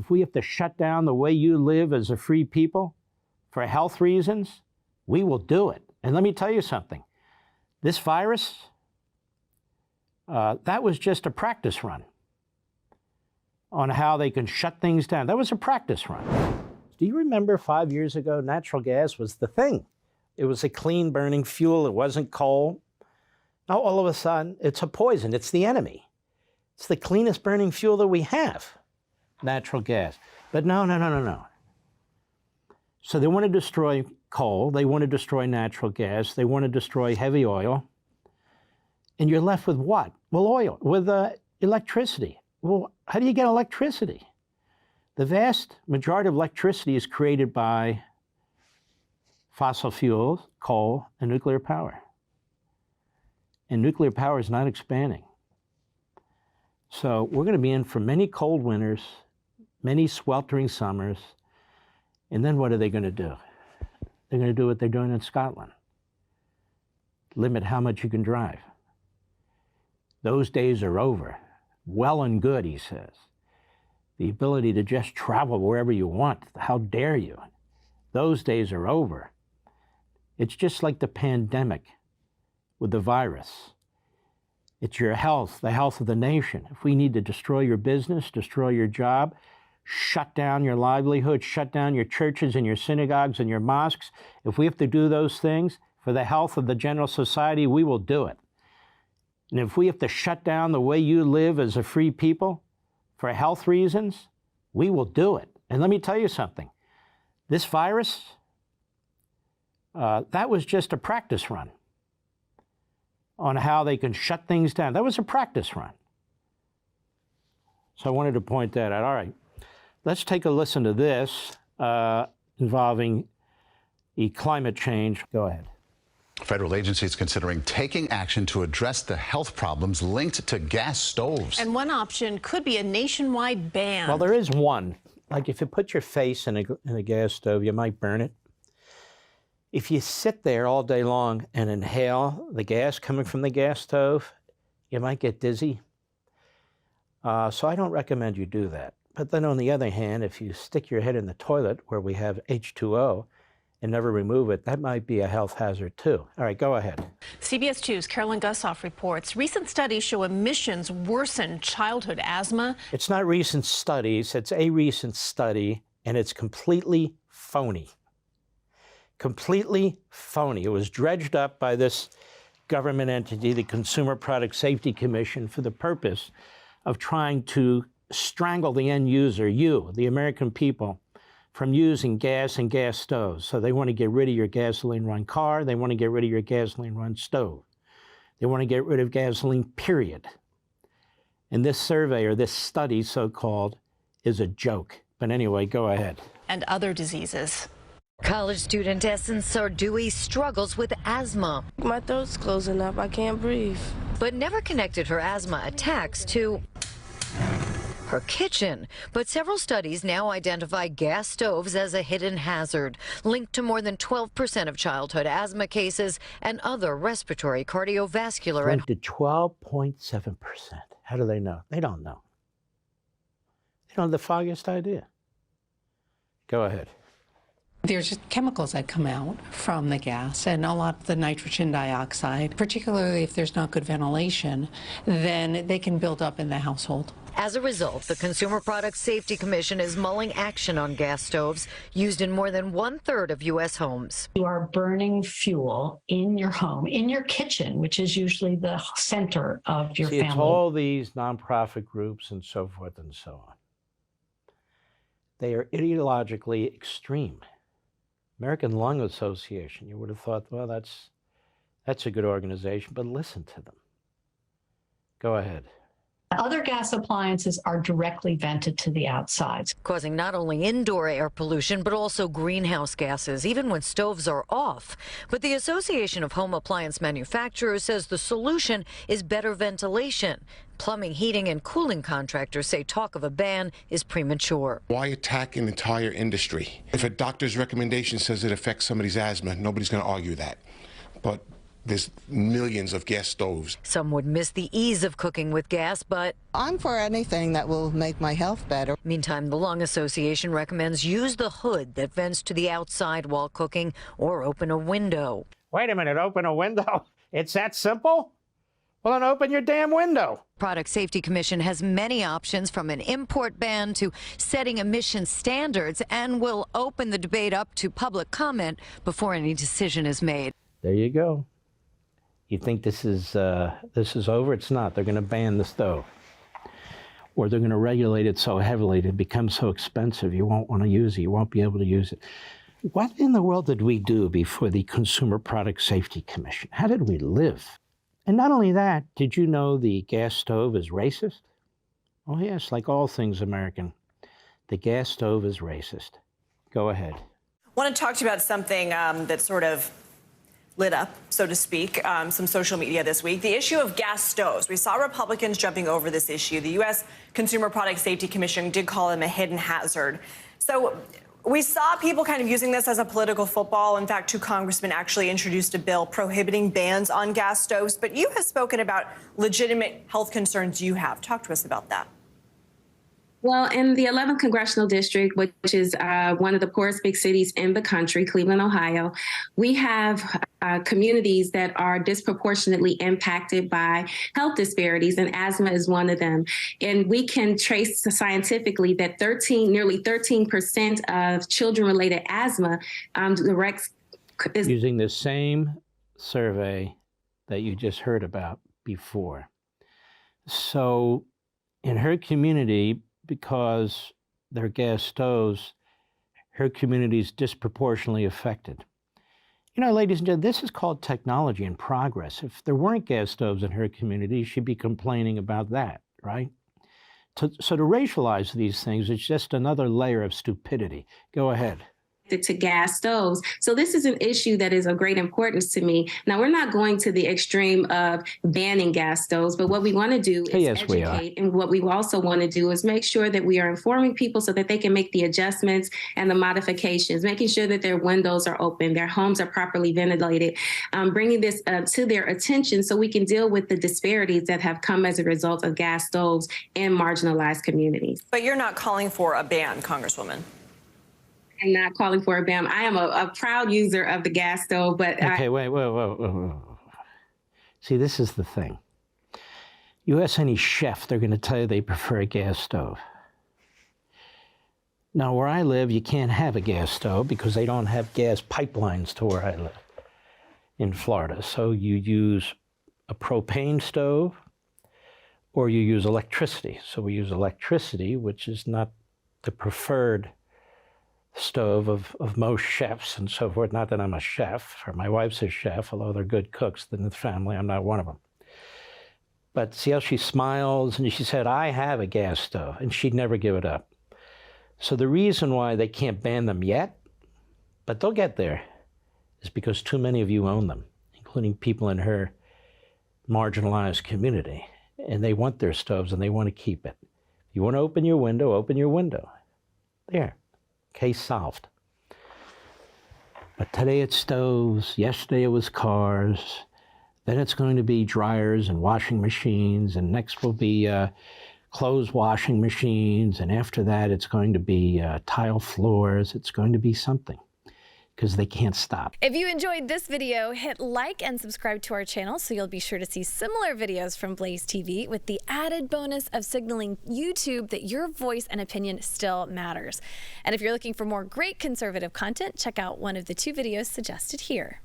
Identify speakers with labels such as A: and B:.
A: If we have to shut down the way you live as a free people for health reasons, we will do it. And let me tell you something. This virus, that was just a practice run on how they can shut things down. That was a practice run. Do you remember 5 years ago, natural gas was the thing? It was a clean burning fuel. It wasn't coal. Now, all of a sudden, it's a poison. It's the enemy. It's the cleanest burning fuel that we have, natural gas. But no. So they want to destroy coal. They want to destroy natural gas. They want to destroy heavy oil. And you're left with what? Well, oil, with electricity. Well, how do you get electricity? The vast majority of electricity is created by fossil fuels, coal, and nuclear power. And nuclear power is not expanding. So we're going to be in for many cold winters, many sweltering summers, and then what are they going to do? They're going to do what they're doing in Scotland. Limit how much you can drive. Those days are over. Well and good, he says. The ability to just travel wherever you want. How dare you? Those days are over. It's just like the pandemic with the virus. It's your health, the health of the nation. If we need to destroy your business, destroy your job, shut down your livelihood, shut down your churches and your synagogues and your mosques, if we have to do those things for the health of the general society, we will do it. And if we have to shut down the way you live as a free people for health reasons, we will do it. And let me tell you something. This virus, that was just a practice run on how they can shut things down. That was a practice run. So I wanted to point that out. All right, let's take a listen to this involving climate change. Go ahead.
B: Federal agencies considering taking action to address the health problems linked to gas stoves.
C: And one option could be a nationwide ban.
A: Well, there is one. Like if you put your face in a gas stove, you might burn it. If you sit there all day long and inhale the gas coming from the gas stove, you might get dizzy. So I don't recommend you do that. But then on the other hand, if you stick your head in the toilet where we have H2O and never remove it, that might be a health hazard too. All right, go ahead.
C: CBS 2's Carolyn Gussoff reports recent studies show emissions worsen childhood asthma.
A: It's not recent studies, it's a recent study, and it's completely phony. Completely phony. It was dredged up by this government entity, the Consumer Product Safety Commission, for the purpose of trying to strangle the end user, you, the American people, from using gas and gas stoves. So they want to get rid of your gasoline-run car. They want to get rid of your gasoline-run stove. They want to get rid of gasoline, period. And this survey, or this study, so-called, is a joke. But anyway, go ahead.
C: And other diseases.
D: College student Essen Sardui struggles with asthma.
E: My throat's closing up. I can't breathe.
D: But never connected her asthma attacks to her kitchen. But several studies now identify gas stoves as a hidden hazard, linked to more than 12% of childhood asthma cases and other respiratory, cardiovascular,
A: linked to 12.7%. How do they know? They don't know. They don't have the foggiest idea. Go ahead.
F: There's just chemicals that come out from the gas, and a lot of the nitrogen dioxide, particularly if there's not good ventilation, then they can build up in the household.
D: As a result, the Consumer Product Safety Commission is mulling action on gas stoves used in more than 1/3 of U.S. homes.
G: You are burning fuel in your home, in your kitchen, which is usually the center of your family.
A: It's all these nonprofit groups and so forth and so on. They are ideologically extreme. American Lung Association, you would have thought, well, that's a good organization, but listen to them. Go ahead.
G: Other gas appliances are directly vented to the outsides,
D: causing not only indoor air pollution, but also greenhouse gases, even when stoves are off. But the Association of Home Appliance Manufacturers says the solution is better ventilation. Plumbing, heating, and cooling contractors say talk of a ban is premature.
H: Why attack an entire industry? If a doctor's recommendation says it affects somebody's asthma, nobody's going to argue that. But There's millions of gas stoves.
D: Some would miss the ease of cooking with gas, but
I: I'm for anything that will make my health better.
D: Meantime, the Lung Association recommends use the hood that vents to the outside while cooking or open a window.
A: Wait a minute, open a window? It's that simple? Well, then open your damn window.
D: Product Safety Commission has many options, from an import ban to setting emission standards, and will open the debate up to public comment before any decision is made.
A: There you go. You think this is over? It's not. They're going to ban the stove. Or they're going to regulate it so heavily that it becomes so expensive you won't want to use it. You won't be able to use it. What in the world did we do before the Consumer Product Safety Commission? How did we live? And not only that, did you know the gas stove is racist? Oh yes, like all things American. The gas stove is racist. Go ahead.
J: I want to talk to you about something that sort of lit up, so to speak, some social media this week. The issue of gas stoves. We saw Republicans jumping over this issue. The U.S. Consumer Product Safety Commission did call them a hidden hazard. So we saw people kind of using this as a political football. In fact, 2 congressmen actually introduced a bill prohibiting bans on gas stoves. But you have spoken about legitimate health concerns you have. Talk to us about that.
K: Well, in the 11th Congressional District, which is one of the poorest big cities in the country, Cleveland, Ohio, we have communities that are disproportionately impacted by health disparities, and asthma is one of them. And we can trace scientifically that nearly 13% of children-related asthma is
A: using the same survey that you just heard about before. So in her community, because they're gas stoves, her community is disproportionately affected. You know, ladies and gentlemen, this is called technology and progress. If there weren't gas stoves in her community, she'd be complaining about that, right? So to racialize these things is just another layer of stupidity. Go ahead.
K: To gas stoves. So this is an issue that is of great importance to me. Now, we're not going to the extreme of banning gas stoves, but what we want to do is educate. And what we also want to do is make sure that we are informing people so that they can make the adjustments and the modifications, making sure that their windows are open, their homes are properly ventilated, bringing this to their attention so we can deal with the disparities that have come as a result of gas stoves in marginalized communities.
J: But you're not calling for a ban, Congresswoman.
K: I'm not calling for a ban. I am a proud user of the gas stove, but
A: okay, wait. See, this is the thing. You ask any chef, they're going to tell you they prefer a gas stove. Now, where I live, you can't have a gas stove because they don't have gas pipelines to where I live in Florida. So you use a propane stove or you use electricity. So we use electricity, which is not the preferred stove of most chefs and so forth. Not that I'm a chef, or my wife's a chef, although they're good cooks in the family. I'm not one of them. But see how she smiles, and she said, I have a gas stove, and she'd never give it up. So the reason why they can't ban them yet, but they'll get there, is because too many of you own them, including people in her marginalized community, and they want their stoves and they want to keep it. If you want to open your window, open your window. There. Case solved. But today it's stoves, yesterday it was cars, then it's going to be dryers and washing machines, and next will be clothes washing machines, and after that it's going to be tile floors. It's going to be something, because they can't stop.
L: If you enjoyed this video, hit like and subscribe to our channel so you'll be sure to see similar videos from BlazeTV, with the added bonus of signaling YouTube that your voice and opinion still matters. And if you're looking for more great conservative content, check out one of the 2 videos suggested here.